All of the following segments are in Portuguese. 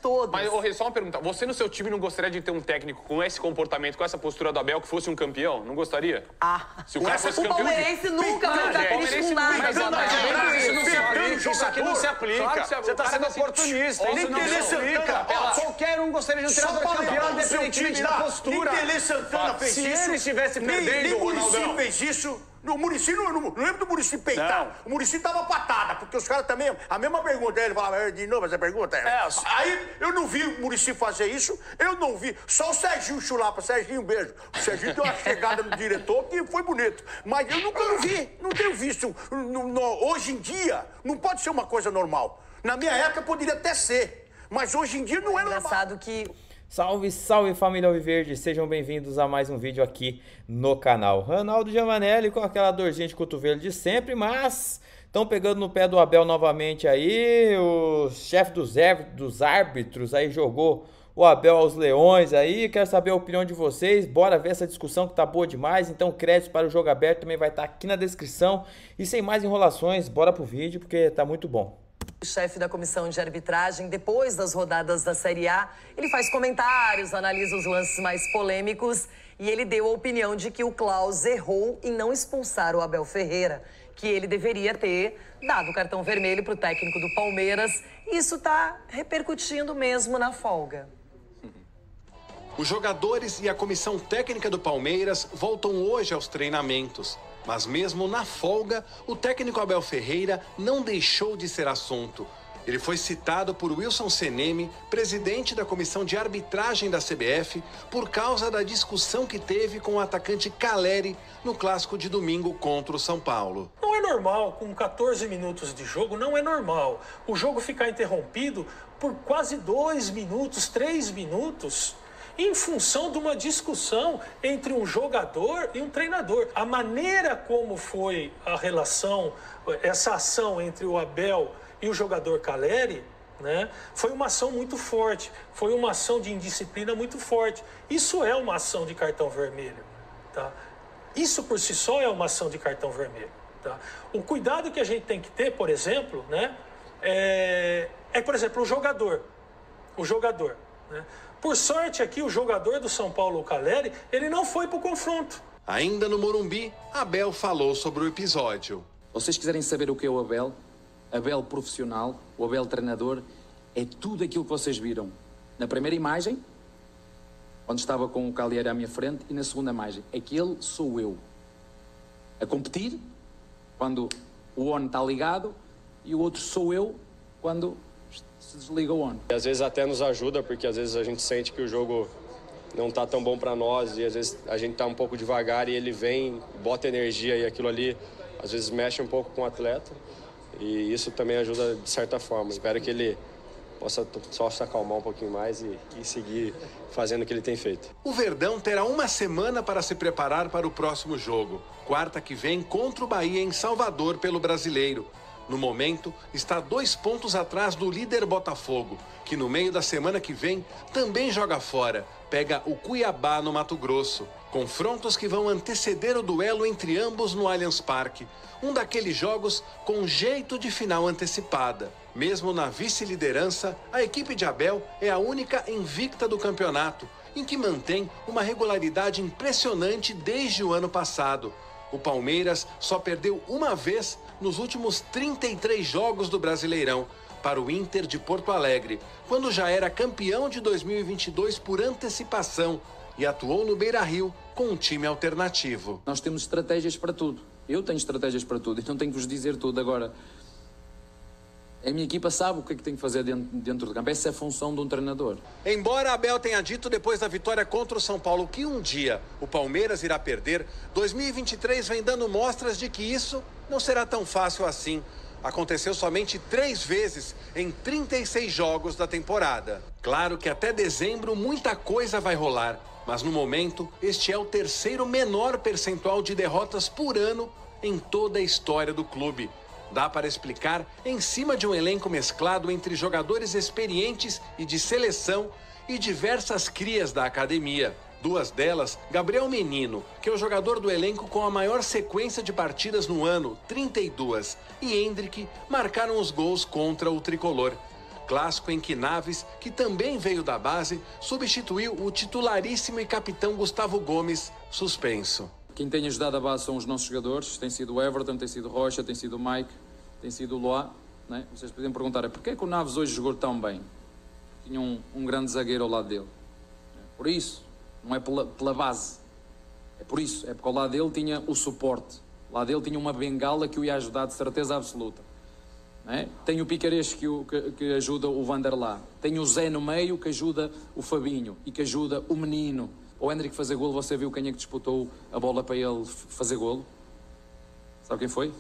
Todos. Mas, Rê, só uma pergunta. Você no seu time não gostaria de ter um técnico com esse comportamento, com essa postura do Abel, que fosse um campeão? Não gostaria? Se o cara fosse o campeão... palmeirense nunca vai dar feliz com nada. Isso aqui não se aplica. Você está sendo oportunista. Nem Tele Santana. Qualquer um gostaria de um treinador campeão, independente da postura. Nem Tele Santana fez isso. Se ele estivesse perdendo, o Muricy fez isso. O Muricy, não lembro do Muricy peitar. O Muricy tava patada, porque os caras também... A mesma pergunta, ele falava, de novo essa pergunta? Aí eu não vi o Muricy fazer isso, eu não vi. Só o Serginho Chulapa, Serginho, um beijo. O Serginho deu uma chegada no diretor que foi bonito. Mas eu nunca não vi, não tenho visto. Hoje em dia, não pode ser uma coisa normal. Na minha época poderia até ser, mas hoje em dia não é normal. Engraçado que... Salve, salve família Alviverde, sejam bem-vindos a mais um vídeo aqui no canal. Ronaldo Giovanelli com aquela dorzinha de cotovelo de sempre, mas estão pegando no pé do Abel novamente aí. O chefe dos árbitros aí jogou o Abel aos leões aí. Quero saber a opinião de vocês, bora ver essa discussão que tá boa demais. Então crédito para o Jogo Aberto também vai estar aqui na descrição. E sem mais enrolações, bora pro vídeo porque tá muito bom. O chefe da comissão de arbitragem, depois das rodadas da Série A, ele faz comentários, analisa os lances mais polêmicos e ele deu a opinião de que o Klaus errou em não expulsar o Abel Ferreira, que ele deveria ter dado o cartão vermelho para o técnico do Palmeiras. E isso está repercutindo mesmo na folga. Os jogadores e a comissão técnica do Palmeiras voltam hoje aos treinamentos. Mas mesmo na folga, o técnico Abel Ferreira não deixou de ser assunto. Ele foi citado por Wilson Seneme, presidente da comissão de arbitragem da CBF, por causa da discussão que teve com o atacante Caleri no clássico de domingo contra o São Paulo. Não é normal, com 14 minutos de jogo, não é normal o jogo ficar interrompido por quase 2 minutos, 3 minutos... em função de uma discussão entre um jogador e um treinador. A maneira como foi a relação, essa ação entre o Abel e o jogador Caleri, né, foi uma ação muito forte, foi uma ação de indisciplina muito forte. Isso é uma ação de cartão vermelho, tá? Isso por si só é uma ação de cartão vermelho, tá? O cuidado que a gente tem que ter, por exemplo, né, por exemplo, o jogador, né? Por sorte aqui, o jogador do São Paulo, o Caleri, ele não foi para o confronto. Ainda no Morumbi, Abel falou sobre o episódio. Se vocês quiserem saber o que é o Abel, Abel profissional, o Abel treinador, é tudo aquilo que vocês viram. Na primeira imagem, onde estava com o Caleri à minha frente, e na segunda imagem, aquele sou eu. A competir, quando o ON está ligado, e o outro sou eu, quando... se desliga o ON. Às vezes até nos ajuda, porque às vezes a gente sente que o jogo não tá tão bom para nós e às vezes a gente tá um pouco devagar e ele vem, bota energia e aquilo ali às vezes mexe um pouco com o atleta e isso também ajuda de certa forma. Espero que ele possa só se acalmar um pouquinho mais e seguir fazendo o que ele tem feito. O Verdão terá uma semana para se preparar para o próximo jogo, quarta que vem contra o Bahia em Salvador pelo Brasileiro. No momento, está 2 pontos atrás do líder Botafogo, que no meio da semana que vem também joga fora, pega o Cuiabá no Mato Grosso. Confrontos que vão anteceder o duelo entre ambos no Allianz Parque, um daqueles jogos com jeito de final antecipada. Mesmo na vice-liderança, a equipe de Abel é a única invicta do campeonato, em que mantém uma regularidade impressionante desde o ano passado. O Palmeiras só perdeu uma vez nos últimos 33 jogos do Brasileirão, para o Inter de Porto Alegre, quando já era campeão de 2022 por antecipação e atuou no Beira-Rio com um time alternativo. Nós temos estratégias para tudo. Eu tenho estratégias para tudo, então tenho que vos dizer tudo agora. A minha equipa sabe o que é que tem que fazer dentro do campo. Essa é a função de um treinador. Embora Abel tenha dito depois da vitória contra o São Paulo que um dia o Palmeiras irá perder, 2023 vem dando mostras de que isso não será tão fácil assim. Aconteceu somente 3 vezes em 36 jogos da temporada. Claro que até dezembro muita coisa vai rolar, mas no momento este é o 3º menor percentual de derrotas por ano em toda a história do clube. Dá para explicar em cima de um elenco mesclado entre jogadores experientes e de seleção e diversas crias da academia. 2 delas, Gabriel Menino, que é o jogador do elenco com a maior sequência de partidas no ano, 32, e Endrick marcaram os gols contra o tricolor. clássico em que Naves, que também veio da base, substituiu o titularíssimo e capitão Gustavo Gomes, suspenso. Quem tem ajudado a base são os nossos jogadores, tem sido o Everton, tem sido o Rocha, tem sido o Mike, tem sido o Loa. Né? Vocês podem perguntar, porquê que o Naves hoje jogou tão bem? Tinha um grande zagueiro ao lado dele. Por isso, não é pela base. É por isso, é porque ao lado dele tinha o suporte. Ao lado dele tinha uma bengala que o ia ajudar de certeza absoluta. Né? Tem o Picaresco que ajuda o Vanderlá. Tem o Zé no meio que ajuda o Fabinho e que ajuda o menino. O Hendrick fazer golo, você viu quem é que disputou a bola para ele fazer golo? Sabe quem foi?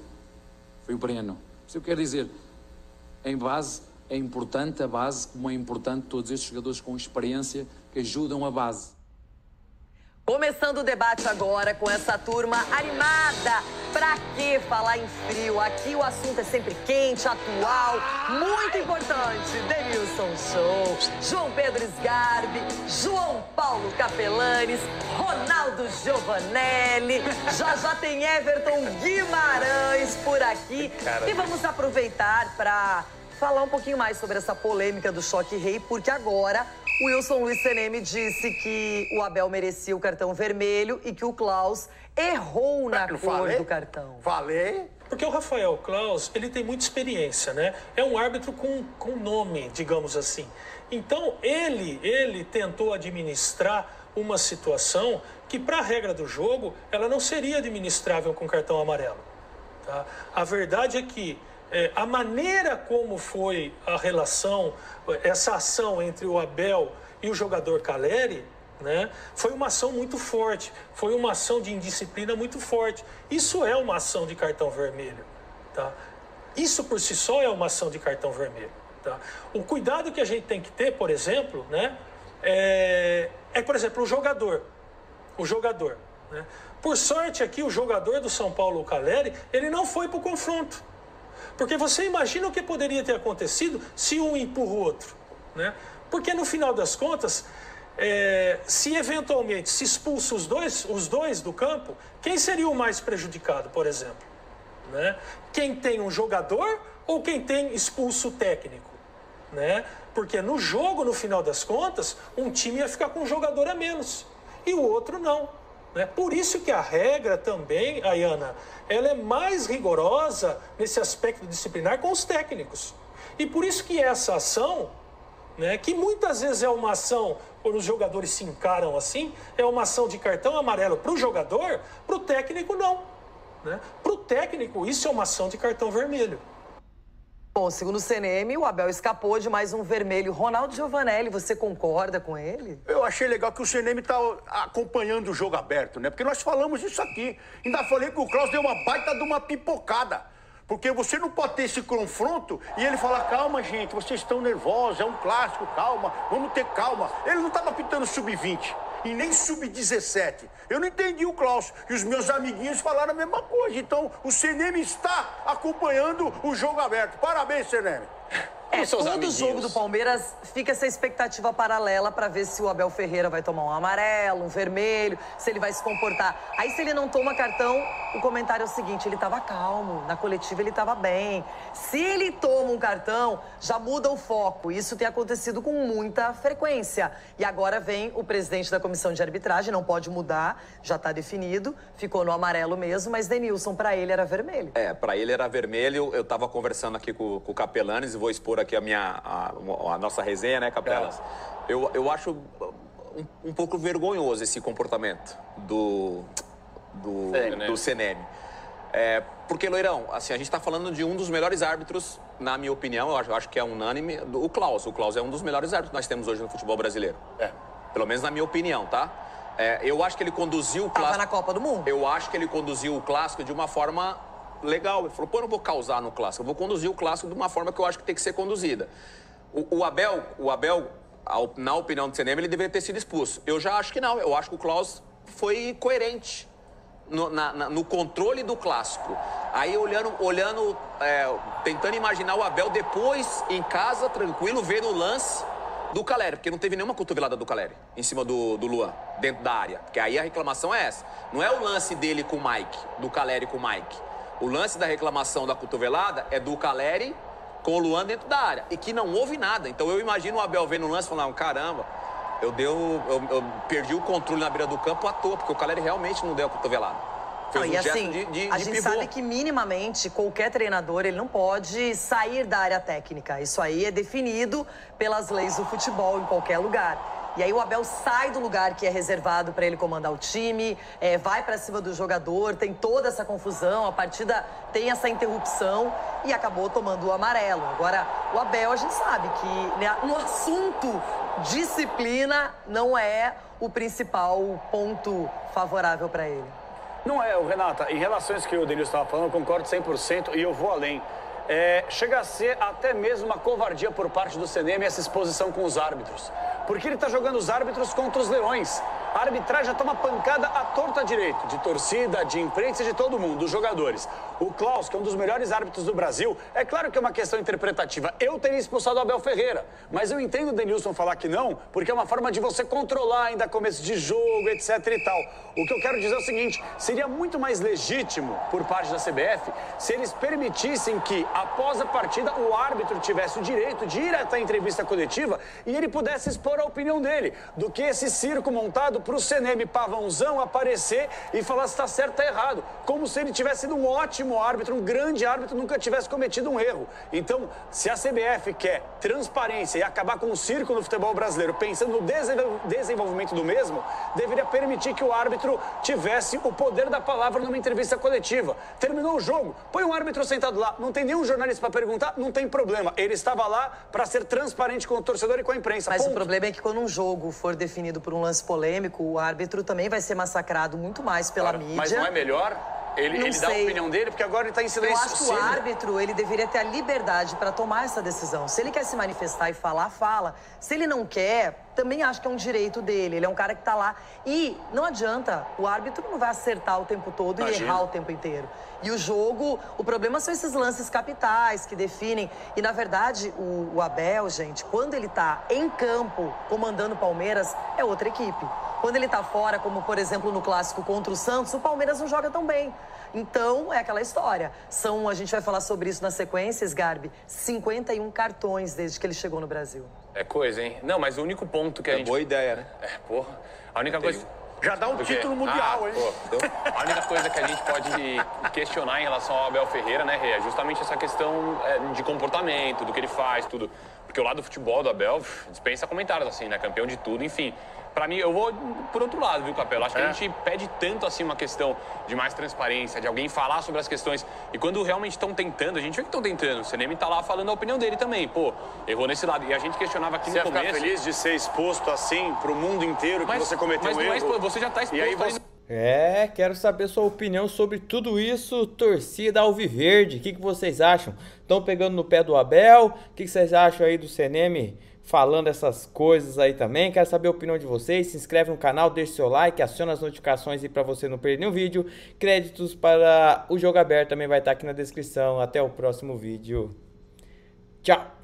Foi o Breno. Isso eu quero dizer, em base, é importante a base, como é importante todos estes jogadores com experiência que ajudam a base. Começando o debate agora com essa turma animada. Pra que falar em frio? Aqui o assunto é sempre quente, atual, muito importante. Denilson Show, João Pedro Sgarbi, João Paulo Capelanes, Ronaldo Giovanelli, já tem Everton Guimarães por aqui. E vamos aproveitar para falar um pouquinho mais sobre essa polêmica do choque rei, porque agora o Wilson Luiz Seneme disse que o Abel merecia o cartão vermelho e que o Klaus errou na cor do cartão. Falei. Porque o Rafael Klaus, ele tem muita experiência, né? É um árbitro com nome, digamos assim. Então, ele tentou administrar uma situação que, para a regra do jogo, ela não seria administrável com cartão amarelo. Tá? A verdade é que a maneira como foi a relação, essa ação entre o Abel e o jogador Caleri, né, foi uma ação muito forte, foi uma ação de indisciplina muito forte. Isso é uma ação de cartão vermelho. Tá? Isso por si só é uma ação de cartão vermelho. Tá? O cuidado que a gente tem que ter, por exemplo, né, por exemplo, o jogador. Né? Por sorte aqui, o jogador do São Paulo, o Caleri, ele não foi para o confronto. Porque você imagina o que poderia ter acontecido se um empurra o outro, né? Porque no final das contas, se eventualmente se expulsa os dois do campo, quem seria o mais prejudicado, por exemplo? Né? Quem tem um jogador ou quem tem expulso o técnico? Né? Porque no jogo, no final das contas, um time ia ficar com um jogador a menos e o outro não. Né? Por isso que a regra também, Ayana, ela é mais rigorosa nesse aspecto disciplinar com os técnicos. E por isso que essa ação, né, que muitas vezes é uma ação, quando os jogadores se encaram assim, é uma ação de cartão amarelo para o jogador, para o técnico não. Né? Para o técnico, isso é uma ação de cartão vermelho. Bom, segundo o Seneme, o Abel escapou de mais um vermelho. Ronaldo Giovanelli, você concorda com ele? Eu achei legal que o Seneme tá acompanhando o jogo aberto, né? Porque nós falamos isso aqui. Ainda falei que o Klaus deu uma baita de uma pipocada. Porque você não pode ter esse confronto e ele falar, calma, gente, vocês estão nervosos, é um clássico, calma, vamos ter calma. Ele não estava pitando sub-20 e nem sub-17. Eu não entendi o Klaus. E os meus amiguinhos falaram a mesma coisa. Então, o Seneme está acompanhando o jogo aberto. Parabéns, Seneme. Todo jogo do Palmeiras fica essa expectativa paralela para ver se o Abel Ferreira vai tomar um amarelo, um vermelho, se ele vai se comportar. Aí, se ele não toma cartão, o comentário é o seguinte, ele estava calmo, na coletiva ele estava bem. Se ele toma um cartão, já muda o foco. Isso tem acontecido com muita frequência. E agora vem o presidente da comissão de arbitragem, não pode mudar, já está definido, ficou no amarelo mesmo, mas Denilson, para ele era vermelho. Para ele era vermelho. Eu estava conversando aqui com o Capelanes e vou expor aqui a nossa resenha, né, Capelas? Eu acho um pouco vergonhoso esse comportamento do Seneme. Porque, Loirão, assim, a gente está falando de um dos melhores árbitros, na minha opinião, eu acho que é unânime, o Klaus. O Klaus é um dos melhores árbitros que nós temos hoje no futebol brasileiro. Pelo menos na minha opinião, tá? Eu acho que ele conduziu o clássico... Tava na Copa do Mundo. Eu acho que ele conduziu o clássico de uma forma legal. Ele falou, pô, eu não vou causar no clássico, eu vou conduzir o clássico de uma forma que eu acho que tem que ser conduzida. O Abel, na opinião do Seneme, ele deveria ter sido expulso. Eu já acho que não. Eu acho que o Klaus foi coerente no controle do clássico. Aí, tentando imaginar o Abel depois, em casa, tranquilo, vendo o lance do Caleri, porque não teve nenhuma cotovelada do Caleri em cima do Luan, dentro da área. Porque aí a reclamação é essa. Não é o lance dele com o Mike, do Caleri com o Mike. O lance da reclamação da cotovelada é do Caleri com o Luan dentro da área e que não houve nada. Então eu imagino o Abel vendo o lance e falando, caramba, eu perdi o controle na beira do campo à toa, porque o Caleri realmente não deu a cotovelada. Não, e assim, a gente sabe que minimamente qualquer treinador ele não pode sair da área técnica. Isso aí é definido pelas leis do futebol em qualquer lugar. E aí o Abel sai do lugar que é reservado para ele comandar o time, vai para cima do jogador, tem toda essa confusão, a partida tem essa interrupção e acabou tomando o amarelo. Agora, o Abel, a gente sabe que, né, no assunto disciplina não é o principal ponto favorável para ele. Não é, Renata, em relação a isso que o Denilson estava falando, eu concordo 100% e eu vou além. Chega a ser até mesmo uma covardia por parte do CNM essa exposição com os árbitros. Porque ele está jogando os árbitros contra os leões. A arbitragem já toma pancada à torta direito, de torcida, de imprensa e de todo mundo, dos jogadores. O Klaus, que é um dos melhores árbitros do Brasil, é claro que é uma questão interpretativa. Eu teria expulsado o Abel Ferreira, mas eu entendo o Denilson falar que não, porque é uma forma de você controlar ainda começo de jogo, etc e tal. O que eu quero dizer é o seguinte, seria muito mais legítimo por parte da CBF se eles permitissem que, após a partida, o árbitro tivesse o direito de ir até a entrevista coletiva e ele pudesse expor a opinião dele, do que esse circo montado para o CNM pavãozão aparecer e falar se está certo ou está errado. Como se ele tivesse sido um ótimo árbitro, um grande árbitro, nunca tivesse cometido um erro. Então, se a CBF quer transparência e acabar com o circo no futebol brasileiro, pensando no desenvolvimento do mesmo, deveria permitir que o árbitro tivesse o poder da palavra numa entrevista coletiva. Terminou o jogo, põe um árbitro sentado lá, não tem nenhum jornalista para perguntar, não tem problema. Ele estava lá para ser transparente com o torcedor e com a imprensa. Mas ponto. O problema é que quando um jogo for definido por um lance polêmico, o árbitro também vai ser massacrado muito mais pela mídia. Mas não é melhor ele dá a opinião dele, porque agora ele está em silêncio. Eu acho que o árbitro, ele deveria ter a liberdade para tomar essa decisão. Se ele quer se manifestar e falar, fala. Se ele não quer, também acho que é um direito dele. Ele é um cara que está lá. E não adianta, o árbitro não vai acertar o tempo todo e errar o tempo inteiro. E o jogo, o problema são esses lances capitais que definem. E, na verdade, o Abel, gente, quando ele está em campo comandando o Palmeiras, é outra equipe. Quando ele tá fora, como por exemplo no clássico contra o Santos, o Palmeiras não joga tão bem. Então, é aquela história. A gente vai falar sobre isso na sequência, Sgarbi, 51 cartões desde que ele chegou no Brasil. É coisa, hein? Não, mas o único ponto que a gente... boa ideia, né? Porra. A única coisa... Já dá um título mundial, hein? A única coisa que a gente pode questionar em relação ao Abel Ferreira, né, Rê, é justamente essa questão de comportamento, do que ele faz, tudo. Porque o lado do futebol do Abel dispensa comentários, assim, né? Campeão de tudo, enfim. Pra mim, eu vou por outro lado, viu, Capelo? Acho que a gente pede tanto, assim, uma questão de mais transparência, de alguém falar sobre as questões. E quando realmente estão tentando, a gente vê que estão tentando. O CNM tá lá falando a opinião dele também. Pô, errou nesse lado. E a gente questionava aqui no começo... Você ia ficar feliz de ser exposto assim pro mundo inteiro que você cometeu um erro? Mas você já tá exposto aí. Quero saber sua opinião sobre tudo isso, torcida alviverde. O que vocês acham? Estão pegando no pé do Abel? O que vocês acham aí do CNM falando essas coisas aí também? Quero saber a opinião de vocês. Se inscreve no canal, deixa seu like, aciona as notificações aí para você não perder nenhum vídeo. Créditos para o Jogo Aberto também vai estar aqui na descrição. Até o próximo vídeo. Tchau!